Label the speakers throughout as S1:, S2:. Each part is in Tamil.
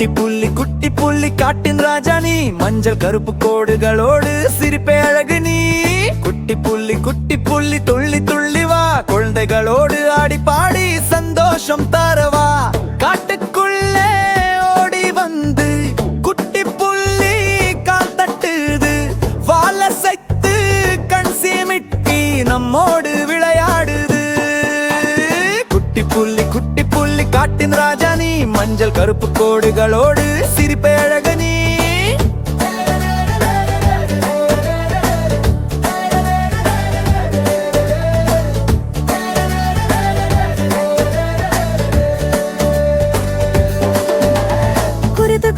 S1: குட்டி புள்ளி காட்டின் ராஜா நீ மஞ்சள் கருப்பு கோடுகளோடு சிரிப்பே அழகு நீ குட்டி புள்ளி துள்ளி துள்ளி வா குழந்தைகளோடு ஆடி பாடி சந்தோஷம் தரவா காட்டுக்குள்ளே ஓடி வந்து குட்டி புள்ளி கால் தட்டுது வாழ சைத்து கண் சீமிட்டி நம்மோடு விளையாடுது குட்டி புள்ளி காட்டின் ராஜா நீ மஞ்சள் கருப்பு கோடுகளோடு சிரிப்பே அழகு நீ
S2: குருத்து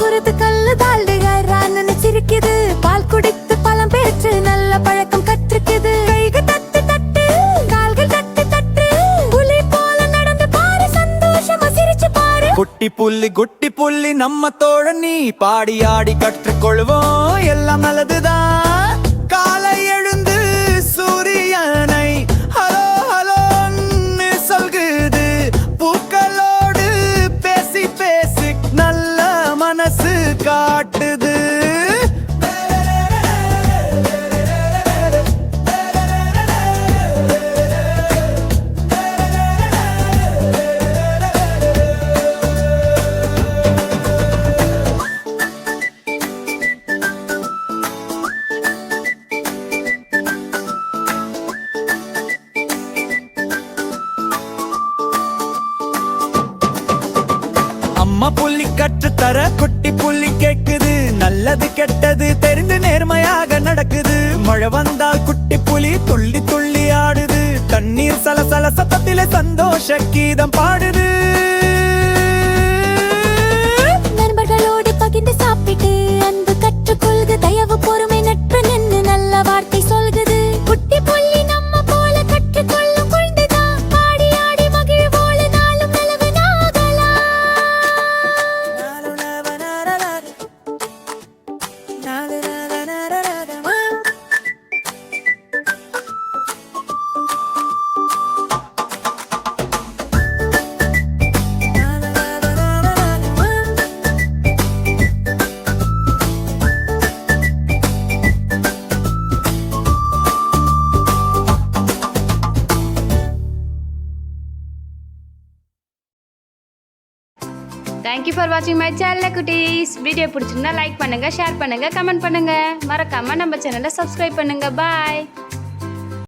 S2: கல்லு தாழ்டுகிறான்னு சிரிக்குது பால் குடித்து பழம் பேற்று நல்ல பழக்கம் கற்றுக்குது கைகள் தட்டு தட்டு கால்கள் தட்டு தட்டு புலி போல நடந்து பாரு சந்தோஷமா சிரிச்சு பாரு
S1: குட்டி புள்ளி நம்ம தோழன் நீ பாடி ஆடி கற்றுக்கொள்வோம் எல்லாம் நல்லதுதான் காலை எழுந்து சூரியனை ஹலோ ஹலோன்னு சொல்குது பூக்களோடு பேசி பேசி நல்ல மனசு காட்டுது அம்மா புள்ளி கற்று தர குட்டி புள்ளி கேக்குது நல்லது கெட்டது தெரிந்து நேர்மையாக நடக்குது மழை வந்தால் குட்டி புலி துள்ளி துள்ளி ஆடுது தண்ணீர் சலசல சத்தத்திலே சந்தோஷ கீதம் பாடுது
S2: நண்பர்களோடு பகிர்ந்து சாப்பிட்டு அன்பு கற்றுக்கொள்கு தயவு பொறுமை நட்பு நின்று நல்ல வார்த்தை சொல்குது குட்டி புள்ளி நம்ம போல கற்றுக்கொள்ளும் குழந்தைதான் பாடி ஆடி மகிழ்வோல நாளும் நலவனாகலாம்
S3: Thank you for watching my channel குட்டீஸ். வீடியோ பிடிச்சிருந்தா லைக் பண்ணுங்க, ஷேர் பண்ணுங்க, கமெண்ட் பண்ணுங்க. மறக்காம நம்ம சேனலை சப்ஸ்கிரைப் பண்ணுங்க. பாய்.